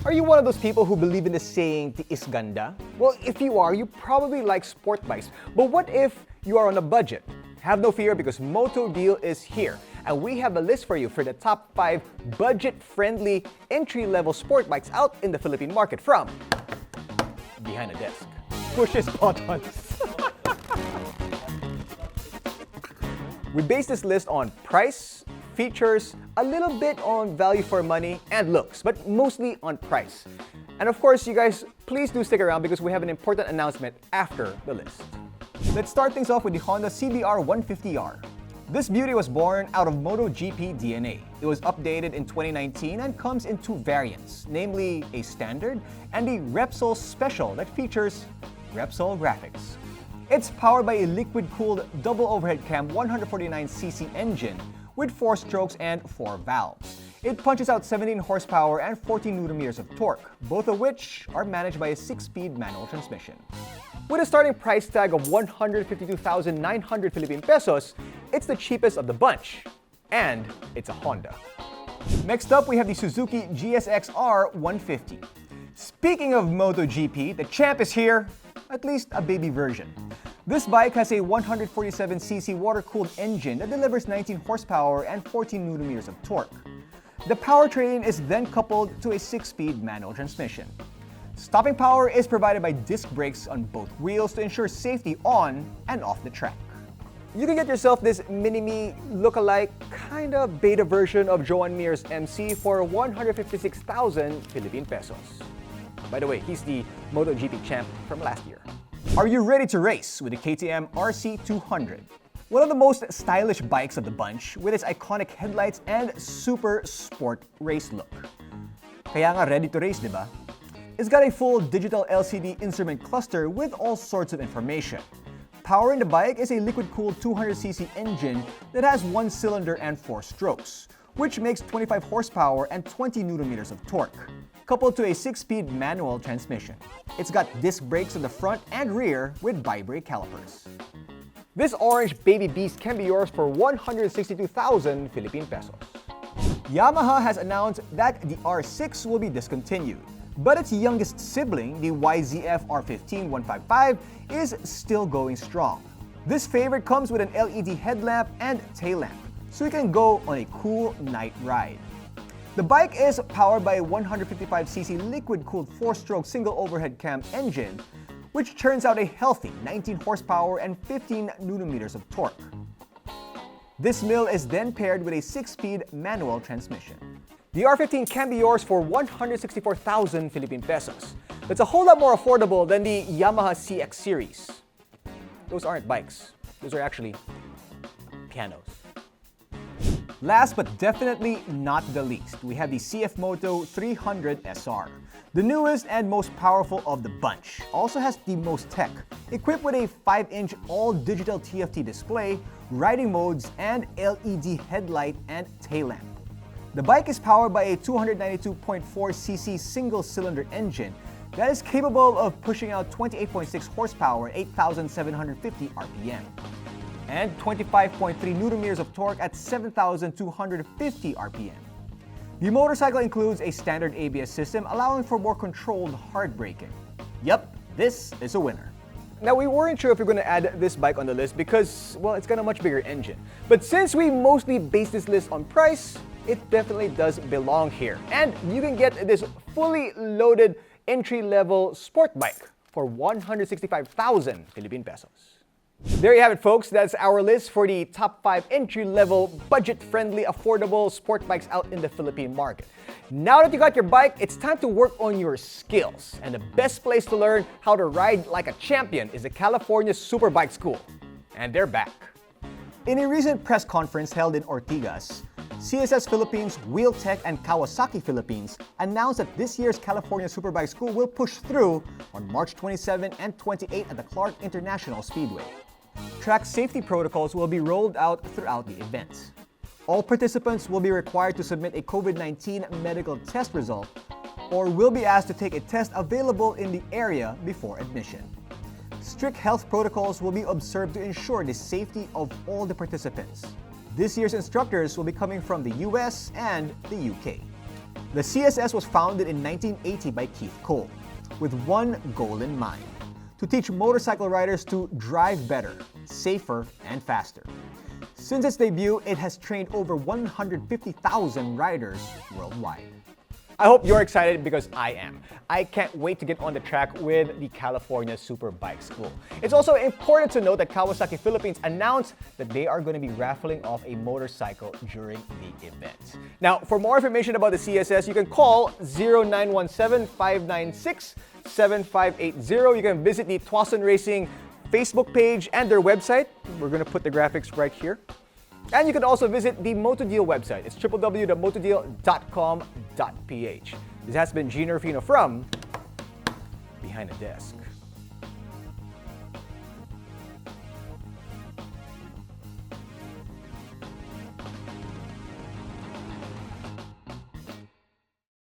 Are you one of those people who believe in the saying, "Tiis ganda"? Well, if you are, you probably like sport bikes. But what if you are on a budget? Have no fear because MotoDeal is here. And we have a list for you for the top 5 budget-friendly entry-level sport bikes out in the Philippine market from behind the desk. Push his buttons. We base this list on price, features, a little bit on value for money, and looks, but mostly on price. And of course, you guys, please do stick around because we have an important announcement after the list. Let's start things off with the Honda CBR 150R. This beauty was born out of MotoGP DNA. It was updated in 2019 and comes in 2 variants, namely a standard and the Repsol Special that features Repsol graphics. It's powered by a liquid-cooled double overhead cam 149cc engine with 4 strokes and 4 valves. It punches out 17 horsepower and 14 Nm of torque, both of which are managed by a 6-speed manual transmission. With a starting price tag of 152,900 Philippine pesos, it's the cheapest of the bunch. And it's a Honda. Next up, we have the Suzuki GSX-R 150. Speaking of MotoGP, the champ is here, at least a baby version. This bike has a 147cc water-cooled engine that delivers 19 horsepower and 14 Nm of torque. The powertrain is then coupled to a 6-speed manual transmission. Stopping power is provided by disc brakes on both wheels to ensure safety on and off the track. You can get yourself this mini-me look-alike, kinda beta version of Joan Mir's MC for 156,000 Philippine pesos. By the way, he's the MotoGP champ from last year. Are you ready to race with the KTM RC200? One of the most stylish bikes of the bunch with its iconic headlights and super sport race look. Kaya nga ready to race, diba? It's got a full digital LCD instrument cluster with all sorts of information. Powering the bike is a liquid-cooled 200cc engine that has 1 cylinder and 4 strokes, which makes 25 horsepower and 20 Nm of torque, coupled to a 6-speed manual transmission. It's got disc brakes on the front and rear with bi-brake calipers. This orange baby beast can be yours for 162,000 Philippine pesos. Yamaha has announced that the R6 will be discontinued. But its youngest sibling, the YZF R15 155, is still going strong. This favorite comes with an LED headlamp and tail lamp, so you can go on a cool night ride. The bike is powered by a 155cc liquid-cooled 4-stroke single overhead cam engine, which churns out a healthy 19 horsepower and 15 Nm of torque. This mill is then paired with a 6-speed manual transmission. The R15 can be yours for 164,000 Philippine pesos. That's a whole lot more affordable than the Yamaha CX series. Those aren't bikes. Those are actually pianos. Last but definitely not the least, we have the CF Moto 300 SR. The newest and most powerful of the bunch. Also has the most tech, equipped with a 5-inch all-digital TFT display, riding modes, and LED headlight and tail lamp. The bike is powered by a 292.4cc single-cylinder engine that is capable of pushing out 28.6 horsepower at 8,750 RPM and 25.3 Nm of torque at 7,250 RPM. The motorcycle includes a standard ABS system allowing for more controlled hard braking. Yep, this is a winner. Now, we weren't sure if we're going to add this bike on the list because, well, it's got a much bigger engine. But since we mostly base this list on price, it definitely does belong here. And you can get this fully loaded entry-level sport bike for 165,000 Philippine pesos. There you have it, folks. That's our list for the top 5 entry-level, budget-friendly, affordable sport bikes out in the Philippine market. Now that you got your bike, it's time to work on your skills. And the best place to learn how to ride like a champion is the California Superbike School. And they're back. In a recent press conference held in Ortigas, CSS Philippines, Wheeltech, and Kawasaki Philippines announced that this year's California Superbike School will push through on March 27 and 28 at the Clark International Speedway. Track safety protocols will be rolled out throughout the event. All participants will be required to submit a COVID-19 medical test result or will be asked to take a test available in the area before admission. Strict health protocols will be observed to ensure the safety of all the participants. This year's instructors will be coming from the US and the UK. The CSS was founded in 1980 by Keith Cole, with one goal in mind: to teach motorcycle riders to drive better, safer, and faster. Since its debut, it has trained over 150,000 riders worldwide. I hope you're excited because I am. I can't wait to get on the track with the California Superbike School. It's also important to note that Kawasaki Philippines announced that they are going to be raffling off a motorcycle during the event. Now, for more information about the CSS, you can call 0917-596-7580. You can visit the Tuason Racing Facebook page and their website. We're going to put the graphics right here. And you can also visit the MotoDeal website. It's www.motodeal.com.ph. This has been Jinno Rufino from Behind the Desk.